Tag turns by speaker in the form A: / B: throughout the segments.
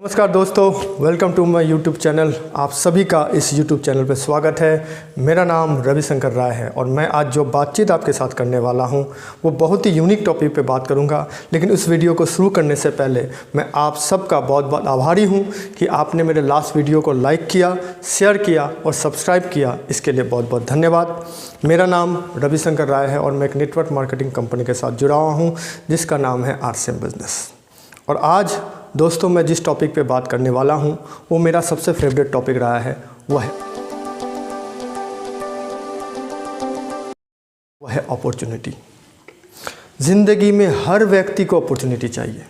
A: नमस्कार दोस्तों, welcome to my YouTube channel. आप सभी का इस यूट्यूब चैनल पर स्वागत है। मेरा नाम रविशंकर राय है और मैं आज जो बातचीत आपके साथ करने वाला हूं वो बहुत ही यूनिक टॉपिक पे बात करूंगा। लेकिन उस वीडियो को शुरू करने से पहले मैं आप सबका बहुत बहुत आभारी हूं कि आपने मेरे लास्ट वीडियो को लाइक किया, शेयर किया और सब्सक्राइब किया। इसके लिए बहुत बहुत धन्यवाद। मेरा नाम रविशंकर राय है और मैं एक नेटवर्क मार्केटिंग कंपनी के साथ जुड़ा हुआ हूँ जिसका नाम है RCM बिजनेस। और आज दोस्तों मैं जिस टॉपिक पे बात करने वाला हूँ वो मेरा सबसे फेवरेट टॉपिक रहा है। वह है अपॉर्चुनिटी। ज़िंदगी में हर व्यक्ति को अपॉर्चुनिटी चाहिए।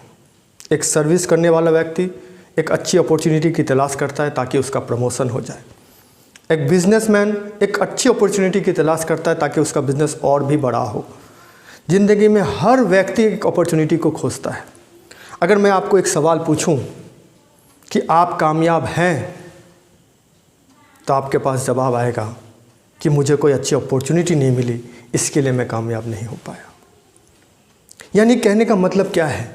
A: एक सर्विस करने वाला व्यक्ति एक अच्छी अपॉर्चुनिटी की तलाश करता है ताकि उसका प्रमोशन हो जाए। एक बिजनेसमैन एक अच्छी अपॉर्चुनिटी की तलाश करता है ताकि उसका बिजनेस और भी बड़ा हो। ज़िंदगी में हर व्यक्ति एक अपॉर्चुनिटी को खोजता है। अगर मैं आपको एक सवाल पूछूं कि आप कामयाब हैं, तो आपके पास जवाब आएगा कि मुझे कोई अच्छी अपॉर्चुनिटी नहीं मिली, इसके लिए मैं कामयाब नहीं हो पाया। यानी कहने का मतलब क्या है?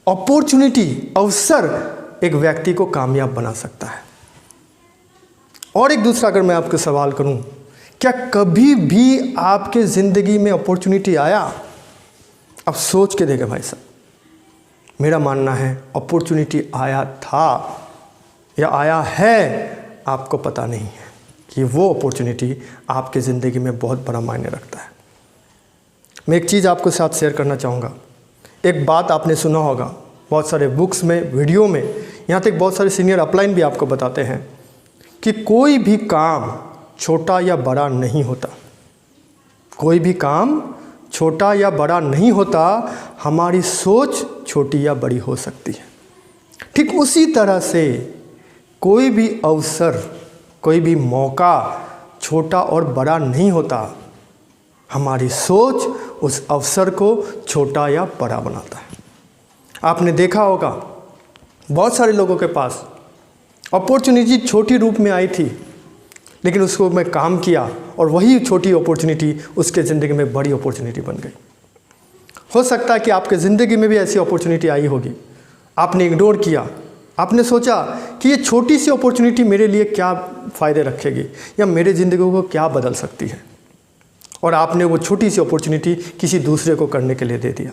A: अपॉर्चुनिटी, अवसर एक व्यक्ति को कामयाब बना सकता है। और एक दूसरा अगर मैं आपको सवाल करूं, क्या कभी भी आपके ज़िंदगी में अपॉर्चुनिटी आया? अब सोच के देखें भाई साहब। मेरा मानना है अपॉर्चुनिटी आया था या आया है, आपको पता नहीं है कि वो अपॉर्चुनिटी आपके ज़िंदगी में बहुत बड़ा मायने रखता है। मैं एक चीज़ आपके साथ शेयर करना चाहूँगा। एक बात आपने सुना होगा बहुत सारे बुक्स में, वीडियो में, यहाँ तक बहुत सारे सीनियर अपलाइन भी आपको बताते हैं कि कोई भी काम छोटा या बड़ा नहीं होता। कोई भी काम छोटा या बड़ा नहीं होता, हमारी सोच छोटी या बड़ी हो सकती है। ठीक उसी तरह से कोई भी अवसर, कोई भी मौका छोटा और बड़ा नहीं होता, हमारी सोच उस अवसर को छोटा या बड़ा बनाता है। आपने देखा होगा बहुत सारे लोगों के पास अपॉर्चुनिटी छोटी रूप में आई थी, लेकिन उसको मैं काम किया और वही छोटी अपॉर्चुनिटी उसके ज़िंदगी में बड़ी अपॉर्चुनिटी बन गई। हो सकता है कि आपके ज़िंदगी में भी ऐसी अपॉर्चुनिटी आई होगी, आपने इग्नोर किया। आपने सोचा कि ये छोटी सी अपॉर्चुनिटी मेरे लिए क्या फ़ायदे रखेगी या मेरे ज़िंदगी को क्या बदल सकती है, और आपने वो छोटी सी अपॉर्चुनिटी किसी दूसरे को करने के लिए दे दिया।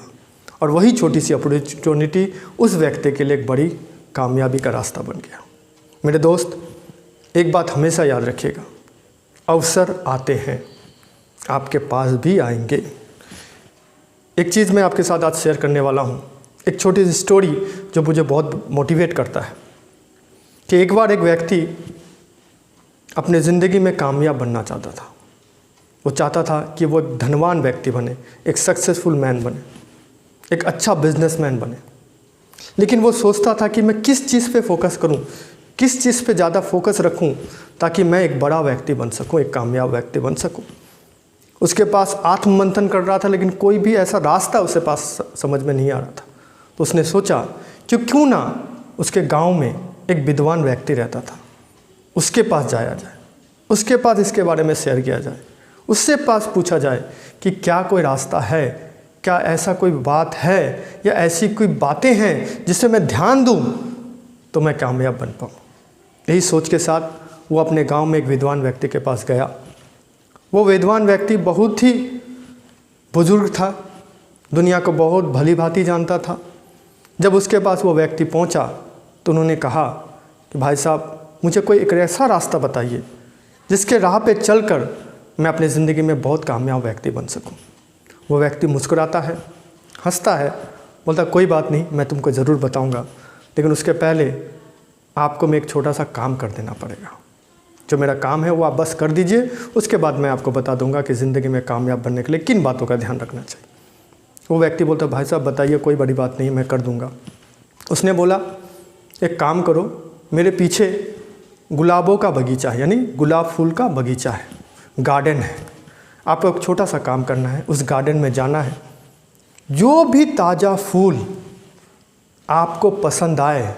A: और वही छोटी सी अपॉर्चुनिटी उस व्यक्ति के लिए एक बड़ी कामयाबी का रास्ता बन गया। मेरे दोस्त, एक बात हमेशा याद रखिएगा, अवसर आते हैं, आपके पास भी आएंगे। एक चीज़ मैं आपके साथ आज शेयर करने वाला हूँ, एक छोटी सी स्टोरी जो मुझे बहुत मोटिवेट करता है कि एक बार एक व्यक्ति अपने ज़िंदगी में कामयाब बनना चाहता था। वो चाहता था कि वो एक धनवान व्यक्ति बने, एक सक्सेसफुल मैन बने, एक अच्छा बिजनेसमैन बने। लेकिन वो सोचता था कि मैं किस चीज़ पे फोकस करूं, किस चीज़ पे ज़्यादा फोकस रखूं ताकि मैं एक बड़ा व्यक्ति बन सकूं, एक कामयाब व्यक्ति बन सकूं। उसके पास आत्ममंथन कर रहा था, लेकिन कोई भी ऐसा रास्ता उसके पास समझ में नहीं आ रहा था। तो उसने सोचा कि क्यों ना उसके गांव में एक विद्वान व्यक्ति रहता था, उसके पास जाया जाए, उसके पास इसके बारे में शेयर किया जाए, उससे पास पूछा जाए कि क्या कोई रास्ता है, क्या ऐसा कोई बात है या ऐसी कोई बातें हैं जिससे मैं ध्यान दूँ तो मैं कामयाब बन पाऊँ। यही सोच के साथ वो अपने गांव में एक विद्वान व्यक्ति के पास गया। वो विद्वान व्यक्ति बहुत ही बुजुर्ग था, दुनिया को बहुत भली भांति जानता था। जब उसके पास वो व्यक्ति पहुंचा तो उन्होंने कहा कि भाई साहब, मुझे कोई एक ऐसा रास्ता बताइए जिसके राह पे चलकर मैं अपनी ज़िंदगी में बहुत कामयाब व्यक्ति बन सकूं। वो व्यक्ति मुस्कुराता है, हंसता है, बोलता कोई बात नहीं, मैं तुमको ज़रूर बताऊँगा, लेकिन उसके पहले आपको मैं एक छोटा सा काम कर देना पड़ेगा। जो मेरा काम है वो आप बस कर दीजिए, उसके बाद मैं आपको बता दूंगा कि ज़िंदगी में कामयाब बनने के लिए किन बातों का ध्यान रखना चाहिए। वो व्यक्ति बोलता भाई साहब बताइए, कोई बड़ी बात नहीं, मैं कर दूंगा। उसने बोला एक काम करो, मेरे पीछे गुलाबों का बगीचा है, यानी गुलाब फूल का बगीचा है, गार्डन है। आपको एक छोटा सा काम करना है, उस गार्डन में जाना है, जो भी ताज़ा फूल आपको पसंद आए,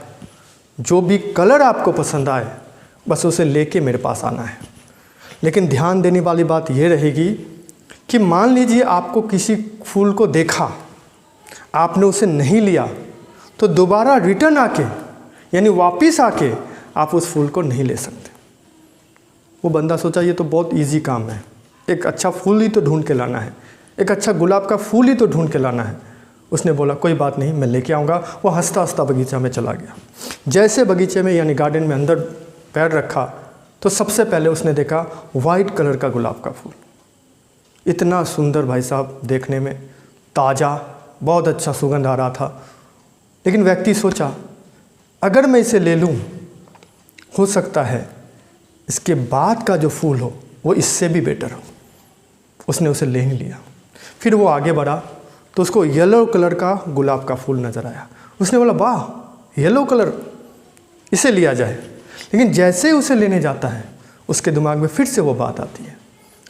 A: जो भी कलर आपको पसंद आए, बस उसे लेके मेरे पास आना है। लेकिन ध्यान देने वाली बात यह रहेगी कि मान लीजिए आपको किसी फूल को देखा, आपने उसे नहीं लिया, तो दोबारा रिटर्न आके यानी वापस आके आप उस फूल को नहीं ले सकते। वो बंदा सोचा ये तो बहुत इजी काम है, एक अच्छा फूल ही तो ढूंढ के लाना है, एक अच्छा गुलाब का फूल ही तो ढूंढ के लाना है। उसने बोला कोई बात नहीं, मैं लेके आऊँगा। वो हंसता हंसता बगीचा में चला गया। जैसे बगीचे में यानी गार्डन में अंदर पैर रखा तो सबसे पहले उसने देखा वाइट कलर का गुलाब का फूल। इतना सुंदर भाई साहब, देखने में ताज़ा, बहुत अच्छा सुगंध आ रहा था। लेकिन व्यक्ति सोचा अगर मैं इसे ले लूँ, हो सकता है इसके बाद का जो फूल हो वो इससे भी बेटर हो। उसने उसे ले ही लिया। फिर वो आगे बढ़ा तो उसको येलो कलर का गुलाब का फूल नज़र आया। उसने बोला वाह येलो कलर, इसे लिया जाए। लेकिन जैसे ही उसे लेने जाता है उसके दिमाग में फिर से वो बात आती है,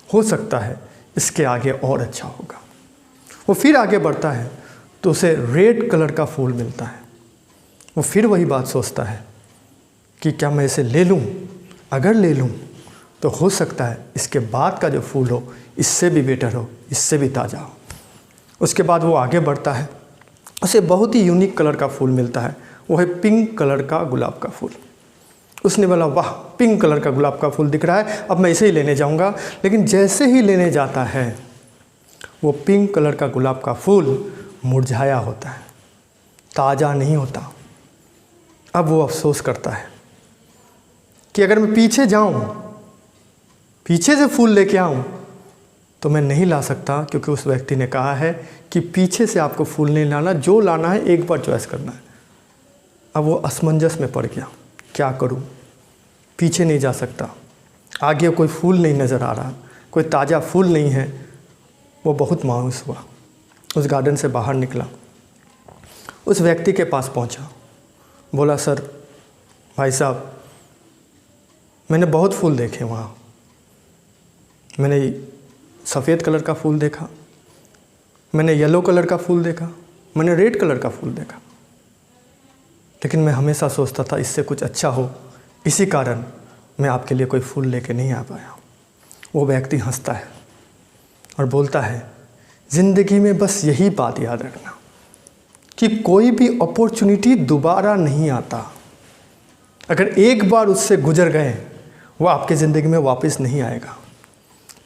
A: हो सकता है इसके आगे और अच्छा होगा। वो फिर आगे बढ़ता है तो उसे रेड कलर का फूल मिलता है। वो फिर वही बात सोचता है कि क्या मैं इसे ले लूँ? अगर ले लूँ तो हो सकता है इसके बाद का जो फूल हो इससे भी बेटर हो, इससे भी ताज़ा हो। उसके बाद वो आगे बढ़ता है, उसे बहुत ही यूनिक कलर का फूल मिलता है। वो है पिंक कलर का गुलाब का फूल। उसने बोला वाह पिंक कलर का गुलाब का फूल दिख रहा है, अब मैं इसे ही लेने जाऊंगा। लेकिन जैसे ही लेने जाता है वो पिंक कलर का गुलाब का फूल मुरझाया होता है, ताज़ा नहीं होता। अब वो अफसोस करता है कि अगर मैं पीछे जाऊं, पीछे से फूल लेके आऊं तो मैं नहीं ला सकता, क्योंकि उस व्यक्ति ने कहा है कि पीछे से आपको फूल नहीं लाना, जो लाना है एक बार चॉइस करना है। अब वो असमंजस में पड़ गया, क्या करूं? पीछे नहीं जा सकता, आगे कोई फूल नहीं नज़र आ रहा, कोई ताज़ा फूल नहीं है। वो बहुत मायूस हुआ, उस गार्डन से बाहर निकला, उस व्यक्ति के पास पहुंचा, बोला सर, भाई साहब, मैंने बहुत फूल देखे वहाँ। मैंने सफ़ेद कलर का फूल देखा, मैंने येलो कलर का फूल देखा, मैंने रेड कलर का फूल देखा, लेकिन मैं हमेशा सोचता था इससे कुछ अच्छा हो, इसी कारण मैं आपके लिए कोई फूल लेके नहीं आ पाया। वो व्यक्ति हंसता है और बोलता है ज़िंदगी में बस यही बात याद रखना कि कोई भी अपॉर्चुनिटी दोबारा नहीं आता। अगर एक बार उससे गुजर गए वो आपके ज़िंदगी में वापस नहीं आएगा।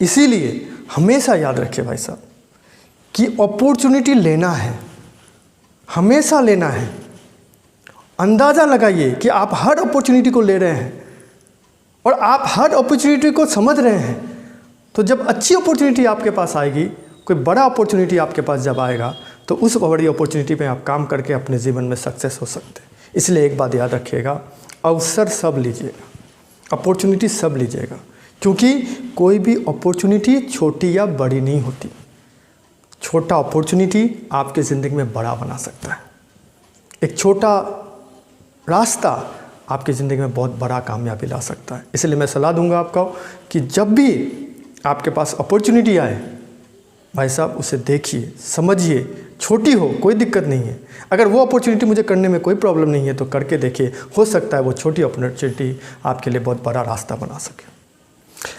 A: इसीलिए हमेशा याद रखिए भाई साहब कि अपॉर्चुनिटी लेना है, हमेशा लेना है। अंदाज़ा लगाइए कि आप हर अपॉर्चुनिटी को ले रहे हैं और आप हर अपॉर्चुनिटी को समझ रहे हैं, तो जब अच्छी अपॉर्चुनिटी आपके पास आएगी, कोई बड़ा अपॉर्चुनिटी आपके पास जब आएगा, तो उस बड़ी अपॉर्चुनिटी पे आप काम करके अपने जीवन में सक्सेस हो सकते हैं। इसलिए एक बात याद रखिएगा, अवसर सब लीजिएगा, अपॉर्चुनिटी सब लीजिएगा, क्योंकि कोई भी अपॉर्चुनिटी छोटी या बड़ी नहीं होती। छोटा अपॉर्चुनिटी आपके ज़िंदगी में बड़ा बना सकता है। एक छोटा रास्ता आपकी ज़िंदगी में बहुत बड़ा कामयाबी ला सकता है। इसलिए मैं सलाह दूंगा आपको कि जब भी आपके पास अपॉर्चुनिटी आए, भाई साहब उसे देखिए, समझिए, छोटी हो कोई दिक्कत नहीं है। अगर वो अपॉर्चुनिटी मुझे करने में कोई प्रॉब्लम नहीं है तो करके देखिए, हो सकता है वो छोटी अपॉर्चुनिटी आपके लिए बहुत बड़ा रास्ता बना सके।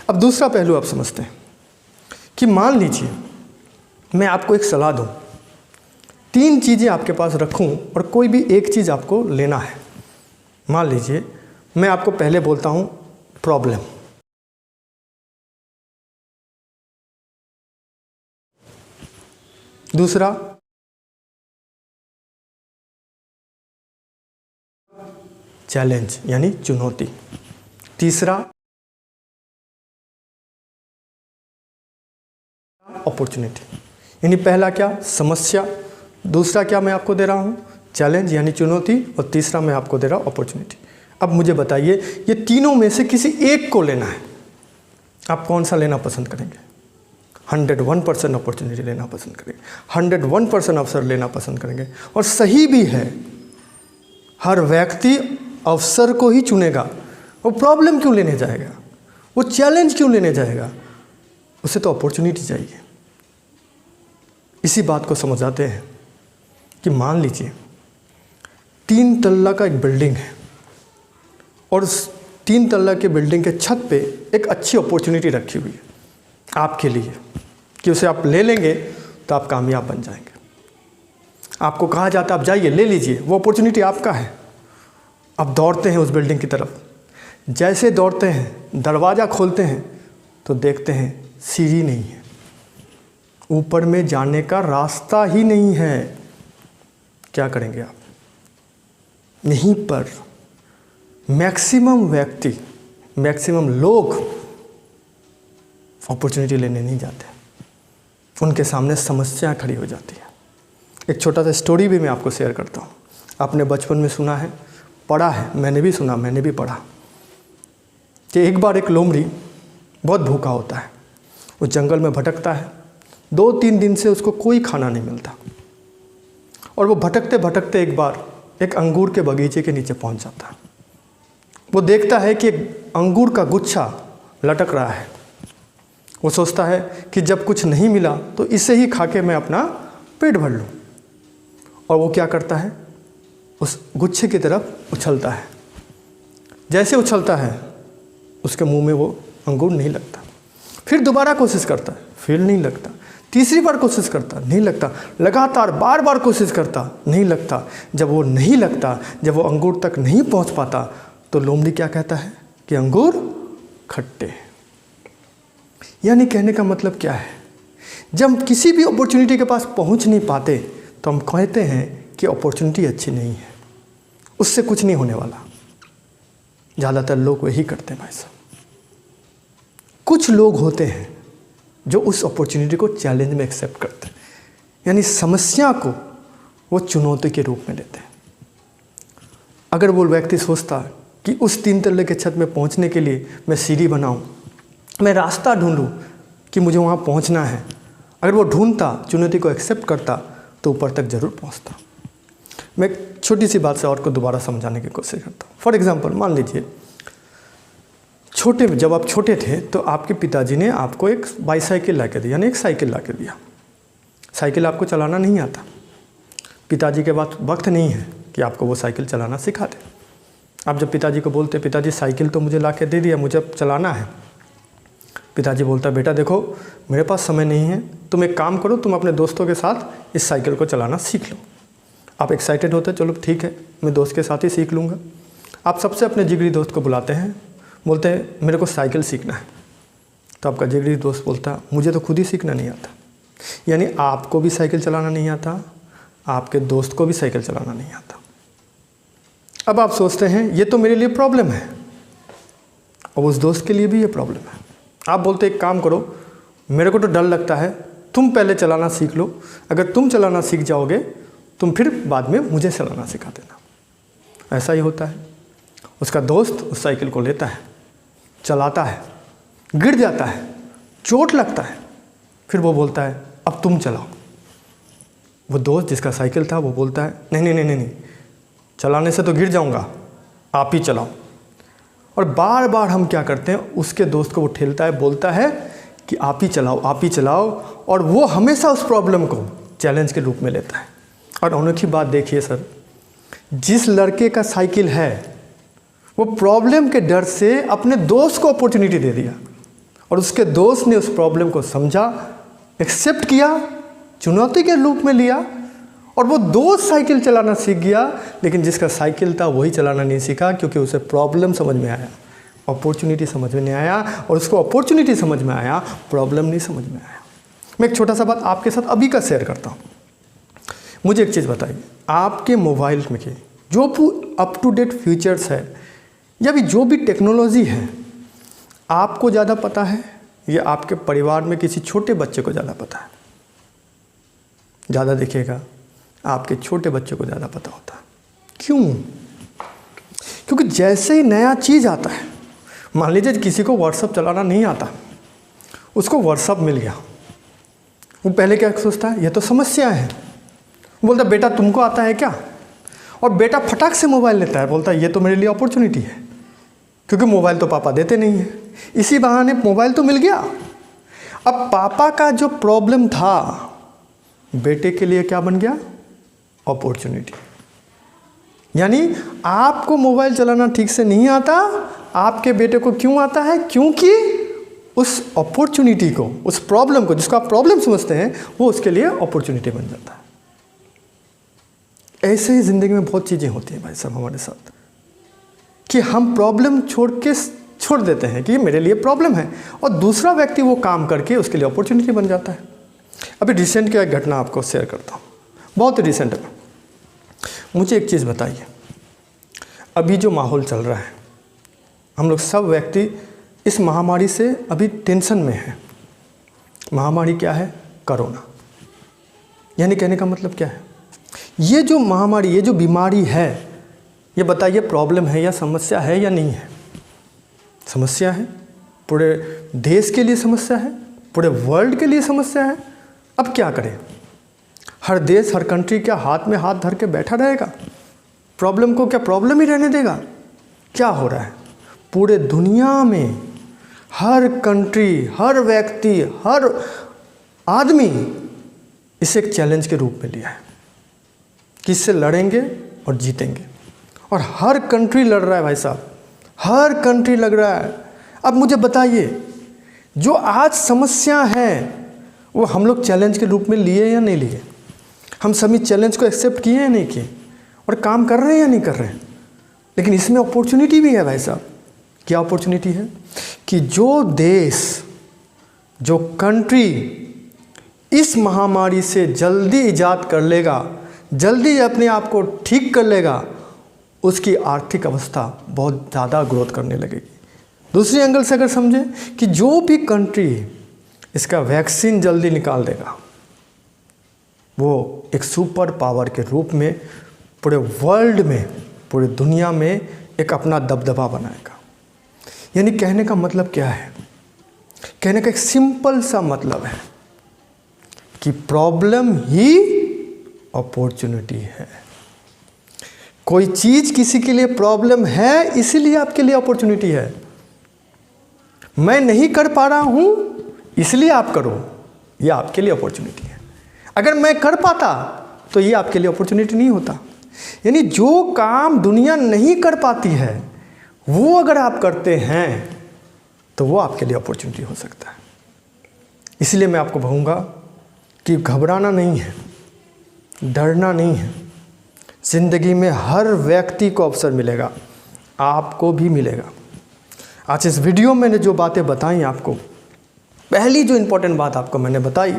A: अब दूसरा पहलू आप समझते हैं कि मान लीजिए मैं आपको एक सलाह दूं, 3 चीज़ें आपके पास रखूं और कोई भी एक चीज़ आपको लेना है। मान लीजिए मैं आपको पहले बोलता हूं प्रॉब्लम, दूसरा चैलेंज यानी चुनौती, तीसरा अपॉर्चुनिटी। यानी पहला क्या समस्या, दूसरा क्या मैं आपको दे रहा हूँ चैलेंज यानी चुनौती, और तीसरा मैं आपको दे रहा हूँ अपॉर्चुनिटी। अब मुझे बताइए ये तीनों में से किसी एक को लेना है, आप कौन सा लेना पसंद करेंगे? 101% अपॉर्चुनिटी लेना पसंद करेंगे, 101% अवसर लेना पसंद करेंगे। और सही भी है, हर व्यक्ति अवसर को ही चुनेगा। वो प्रॉब्लम क्यों लेने जाएगा, वो चैलेंज क्यों लेने जाएगा? उसे तो अपॉर्चुनिटी चाहिए। इसी बात को समझाते हैं कि मान लीजिए 3 तल्ला का एक बिल्डिंग है और 3 तल्ला के बिल्डिंग के छत पे एक अच्छी अपॉर्चुनिटी रखी हुई है आपके लिए कि उसे आप ले लेंगे तो आप कामयाब बन जाएंगे। आपको कहा जाता है आप जाइए ले लीजिए, वो अपॉर्चुनिटी आपका है। अब दौड़ते हैं उस बिल्डिंग की तरफ। जैसे दौड़ते हैं, दरवाज़ा खोलते हैं तो देखते हैं सीढ़ी नहीं है, ऊपर में जाने का रास्ता ही नहीं है। क्या करेंगे आप? यहीं पर मैक्सिमम व्यक्ति, मैक्सिमम लोग अपॉर्चुनिटी लेने नहीं जाते, उनके सामने समस्या खड़ी हो जाती है। एक छोटा सा स्टोरी भी मैं आपको शेयर करता हूँ। आपने बचपन में सुना है, पढ़ा है, मैंने भी सुना, मैंने भी पढ़ा कि एक बार एक लोमड़ी बहुत भूखा होता है, वो जंगल में भटकता है, 2-3 दिन से उसको कोई खाना नहीं मिलता, और वो भटकते भटकते एक बार एक अंगूर के बगीचे के नीचे पहुंच जाता है। वो देखता है कि एक अंगूर का गुच्छा लटक रहा है। वो सोचता है कि जब कुछ नहीं मिला तो इसे ही खा के मैं अपना पेट भर लूँ, और वो क्या करता है, उस गुच्छे की तरफ उछलता है। जैसे उछलता है उसके मुंह में वो अंगूर नहीं लगता। फिर दोबारा कोशिश करता है, फिर नहीं लगता। तीसरी बार कोशिश करता, नहीं लगता। लगातार बार बार कोशिश करता, नहीं लगता। जब वो नहीं लगता, जब वो अंगूर तक नहीं पहुंच पाता, तो लोमड़ी क्या कहता है कि अंगूर खट्टे हैं। यानी कहने का मतलब क्या है, जब हम किसी भी अपॉर्चुनिटी के पास पहुंच नहीं पाते तो हम कहते हैं कि अपॉर्चुनिटी अच्छी नहीं है, उससे कुछ नहीं होने वाला। ज़्यादातर लोग वही करते हैं भाई साहब। कुछ लोग होते हैं जो उस अपॉर्चुनिटी को चैलेंज में एक्सेप्ट करते हैं, यानी समस्या को वो चुनौती के रूप में लेते हैं। अगर वो व्यक्ति सोचता कि उस 3 तल्ले के छत में पहुंचने के लिए मैं सीढ़ी बनाऊं, मैं रास्ता ढूंढूं कि मुझे वहां पहुंचना है, अगर वो ढूंढता, चुनौती को एक्सेप्ट करता, तो ऊपर तक ज़रूर पहुंचता। मैं एक छोटी सी बात से और को दोबारा समझाने की कोशिश करता हूँ। फॉर एग्जांपल, मान लीजिए जब आप छोटे थे तो आपके पिताजी ने आपको एक बाईसाइकिल ला के दी, यानी एक साइकिल ला के दिया। साइकिल आपको चलाना नहीं आता, पिताजी के पास वक्त नहीं है कि आपको वो साइकिल चलाना सिखा दे। आप जब पिताजी को बोलते, पिताजी साइकिल तो मुझे ला के दे दिया, मुझे अब चलाना है, पिताजी बोलता, बेटा देखो मेरे पास समय नहीं है, तुम एक काम करो, तुम अपने दोस्तों के साथ इस साइकिल को चलाना सीख लो। आप एक्साइटेड होते, चलो ठीक है मैं दोस्त के साथ ही सीख लूँगा। आप सबसे अपने जिगरी दोस्त को बुलाते हैं, बोलते हैं मेरे को साइकिल सीखना है। तो आपका जिगरी दोस्त बोलता, मुझे तो खुद ही सीखना नहीं आता। यानी आपको भी साइकिल चलाना नहीं आता, आपके दोस्त को भी साइकिल चलाना नहीं आता। अब आप सोचते हैं ये तो मेरे लिए प्रॉब्लम है, और उस दोस्त के लिए भी ये प्रॉब्लम है। आप बोलते एक काम करो, मेरे को तो डर लगता है, तुम पहले चलाना सीख लो, अगर तुम चलाना सीख जाओगे तुम फिर बाद में मुझे चलाना सिखा देना। ऐसा ही होता है। उसका दोस्त उस साइकिल को लेता है, चलाता है, गिर जाता है, चोट लगता है, फिर वो बोलता है अब तुम चलाओ। वो दोस्त जिसका साइकिल था वो बोलता है नहीं, चलाने से तो गिर जाऊंगा, आप ही चलाओ। और बार बार हम क्या करते हैं, उसके दोस्त को वो ठेलता है, बोलता है कि आप ही चलाओ, आप ही चलाओ, और वो हमेशा उस प्रॉब्लम को चैलेंज के रूप में लेता है। और अनोखी बात देखिए सर, जिस लड़के का साइकिल है वो प्रॉब्लम के डर से अपने दोस्त को अपॉर्चुनिटी दे दिया, और उसके दोस्त ने उस प्रॉब्लम को समझा, एक्सेप्ट किया, चुनौती के रूप में लिया, और वो दोस्त साइकिल चलाना सीख गया। लेकिन जिसका साइकिल था वही चलाना नहीं सीखा, क्योंकि उसे प्रॉब्लम समझ में आया, अपॉर्चुनिटी समझ में नहीं आया, और उसको अपॉर्चुनिटी समझ में आया, प्रॉब्लम नहीं समझ में आया। मैं एक छोटा सा बात आपके साथ अभी का शेयर करता हूँ। मुझे एक चीज़ बताइए, आपके मोबाइल में के जो अप टू डेट फीचर्स है या भी जो भी टेक्नोलॉजी है, आपको ज़्यादा पता है या आपके परिवार में किसी छोटे बच्चे को ज़्यादा पता है? ज़्यादा देखिएगा, आपके छोटे बच्चे को ज़्यादा पता होता है। क्यों? क्योंकि जैसे ही नया चीज़ आता है, मान लीजिए किसी को व्हाट्सअप चलाना नहीं आता, उसको व्हाट्सअप मिल गया, वो पहले क्या सोचता है, ये तो समस्या है। बोलता बेटा तुमको आता है क्या? और बेटा फटाक से मोबाइल लेता है, बोलता है ये तो मेरे लिए अपॉर्चुनिटी है, क्योंकि मोबाइल तो पापा देते नहीं है, इसी बहाने मोबाइल तो मिल गया। अब पापा का जो प्रॉब्लम था बेटे के लिए क्या बन गया? अपॉर्चुनिटी। यानी आपको मोबाइल चलाना ठीक से नहीं आता, आपके बेटे को क्यों आता है? क्योंकि उस अपॉर्चुनिटी को, उस प्रॉब्लम को, जिसको आप प्रॉब्लम समझते हैं, वो उसके लिए अपॉर्चुनिटी बन जाता है। ऐसे ही ज़िंदगी में बहुत चीज़ें होती हैं भाई साहब हमारे साथ। कि हम प्रॉब्लम छोड़ देते हैं कि ये मेरे लिए प्रॉब्लम है, और दूसरा व्यक्ति वो काम करके उसके लिए अपॉर्चुनिटी बन जाता है। अभी रिसेंट की एक घटना आपको शेयर करता हूँ, बहुत ही रिसेंट में। मुझे एक चीज़ बताइए, अभी जो माहौल चल रहा है, हम लोग सब व्यक्ति इस महामारी से अभी टेंशन में हैं। महामारी क्या है? कोरोना। यानी कहने का मतलब क्या है? ये जो महामारी, ये जो बीमारी है, ये बताइए प्रॉब्लम है या समस्या है या नहीं है? समस्या है। पूरे देश के लिए समस्या है, पूरे वर्ल्ड के लिए समस्या है। अब क्या करें? हर देश, हर कंट्री क्या हाथ में हाथ धर के बैठा रहेगा? प्रॉब्लम को क्या प्रॉब्लम ही रहने देगा? क्या हो रहा है? पूरे दुनिया में हर कंट्री, हर व्यक्ति, हर आदमी इसे एक चैलेंज के रूप में लिया है कि इससे लड़ेंगे और जीतेंगे। और हर कंट्री लड़ रहा है भाई साहब, हर कंट्री लग रहा है। अब मुझे बताइए, जो आज समस्या है वो हम लोग चैलेंज के रूप में लिए या नहीं लिए? हम सभी चैलेंज को एक्सेप्ट किए या नहीं किए, और काम कर रहे हैं या नहीं कर रहे हैं? लेकिन इसमें अपॉर्चुनिटी भी है भाई साहब। क्या अपॉर्चुनिटी है? कि जो देश, जो कंट्री इस महामारी से जल्दी इजाद कर लेगा, जल्दी अपने आप को ठीक कर लेगा, उसकी आर्थिक अवस्था बहुत ज़्यादा ग्रोथ करने लगेगी। दूसरी एंगल से अगर समझें कि जो भी कंट्री इसका वैक्सीन जल्दी निकाल देगा, वो एक सुपर पावर के रूप में पूरे वर्ल्ड में, पूरी दुनिया में एक अपना दबदबा बनाएगा। यानी कहने का मतलब क्या है? कहने का एक सिंपल सा मतलब है कि प्रॉब्लम ही अपॉर्चुनिटी है। कोई चीज़ किसी के लिए प्रॉब्लम है, इसीलिए आपके लिए अपॉर्चुनिटी है। मैं नहीं कर पा रहा हूँ इसलिए आप करो, ये आपके लिए अपॉर्चुनिटी है। अगर मैं कर पाता तो ये आपके लिए अपॉर्चुनिटी नहीं होता। यानी जो काम दुनिया नहीं कर पाती है, वो अगर आप करते हैं तो वो आपके लिए अपॉर्चुनिटी हो सकता है। इसलिए मैं आपको कहूँगा कि घबराना नहीं है, डरना नहीं है। ज़िंदगी में हर व्यक्ति को अवसर मिलेगा, आपको भी मिलेगा। आज इस वीडियो में मैंने जो बातें बताई आपको, पहली जो इम्पोर्टेंट बात आपको मैंने बताई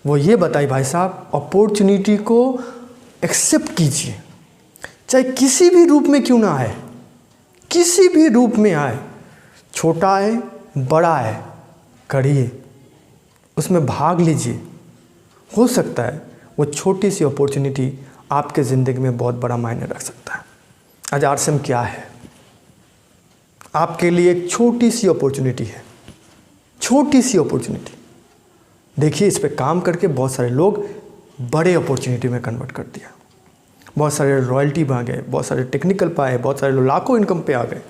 A: वो ये बताई भाई साहब, अपॉर्चुनिटी को एक्सेप्ट कीजिए, चाहे किसी भी रूप में क्यों ना आए, किसी भी रूप में आए, छोटा है बड़ा है, करिए, उसमें भाग लीजिए। हो सकता है वो छोटी सी अपॉर्चुनिटी आपके ज़िंदगी में बहुत बड़ा मायने रख सकता है। आज आरसीएम क्या है? आपके लिए एक छोटी सी अपॉर्चुनिटी है, छोटी सी अपॉर्चुनिटी। देखिए, इस पे काम करके बहुत सारे लोग बड़े अपॉर्चुनिटी में कन्वर्ट कर दिया। बहुत सारे रॉयल्टी में आ गए, बहुत सारे टेक्निकल पाए, बहुत सारे लोग लाखों इनकम पे आ गए।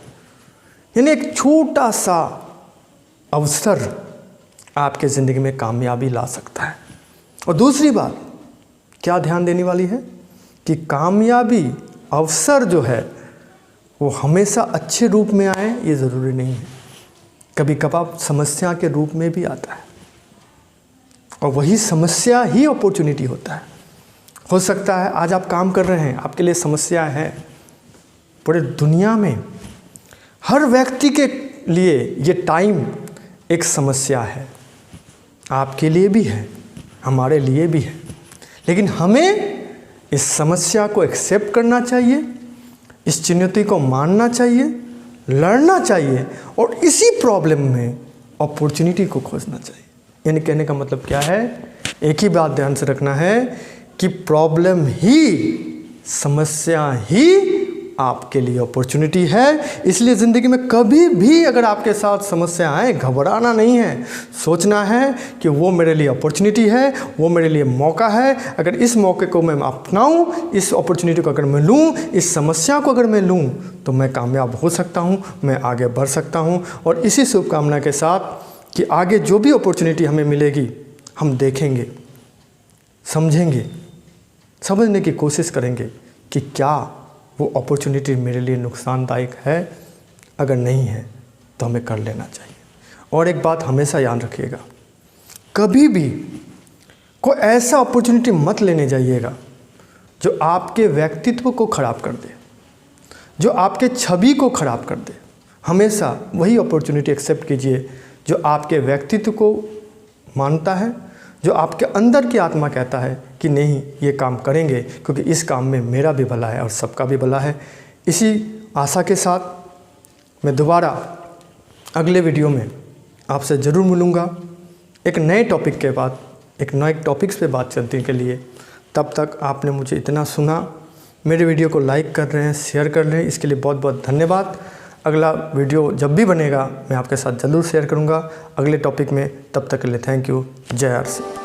A: यानी एक छोटा सा अवसर आपके ज़िंदगी में कामयाबी ला सकता है। और दूसरी बात क्या ध्यान देने वाली है कि कामयाबी, अवसर जो है वो हमेशा अच्छे रूप में आए ये ज़रूरी नहीं है। कभी कभार समस्या के रूप में भी आता है, और वही समस्या ही अपॉर्चुनिटी होता है। हो सकता है आज आप काम कर रहे हैं, आपके लिए समस्या है। पूरे दुनिया में हर व्यक्ति के लिए ये टाइम एक समस्या है, आपके लिए भी है, हमारे लिए भी है। लेकिन हमें इस समस्या को एक्सेप्ट करना चाहिए, इस चुनौती को मानना चाहिए, लड़ना चाहिए, और इसी प्रॉब्लम में अपॉर्चुनिटी को खोजना चाहिए। यानी कहने का मतलब क्या है? एक ही बात ध्यान से रखना है कि प्रॉब्लम ही, समस्या ही आपके लिए अपॉर्चुनिटी है। इसलिए ज़िंदगी में कभी भी अगर आपके साथ समस्या आए, घबराना नहीं है, सोचना है कि वो मेरे लिए अपॉर्चुनिटी है, वो मेरे लिए मौका है। अगर इस मौके को मैं अपनाऊं, इस अपॉर्चुनिटी को अगर मैं लूं, इस समस्या को अगर मैं लूं, तो मैं कामयाब हो सकता हूं, मैं आगे बढ़ सकता हूं। और इसी शुभकामना के साथ कि आगे जो भी अपॉर्चुनिटी हमें मिलेगी, हम देखेंगे, समझेंगे, समझने की कोशिश करेंगे कि क्या वो अपॉर्चुनिटी मेरे लिए नुकसानदायक है। अगर नहीं है तो हमें कर लेना चाहिए। और एक बात हमेशा याद रखिएगा, कभी भी कोई ऐसा अपॉर्चुनिटी मत लेने जाइएगा जो आपके व्यक्तित्व को खराब कर दे। जो आपके छवि को ख़राब कर दे। हमेशा वही अपॉर्चुनिटी एक्सेप्ट कीजिए जो आपके व्यक्तित्व को मानता है, जो आपके अंदर की आत्मा कहता है कि नहीं ये काम करेंगे क्योंकि इस काम में मेरा भी भला है और सबका भी भला है। इसी आशा के साथ मैं दोबारा अगले वीडियो में आपसे ज़रूर मिलूँगा एक नए टॉपिक के बाद, एक नए टॉपिक्स पे बात करने के लिए। तब तक आपने मुझे इतना सुना, मेरे वीडियो को लाइक कर रहे हैं, शेयर कर रहे हैं, इसके लिए बहुत बहुत धन्यवाद। अगला वीडियो जब भी बनेगा मैं आपके साथ ज़रूर शेयर करूँगा अगले टॉपिक में। तब तक के लिए थैंक यू। जय आरसी।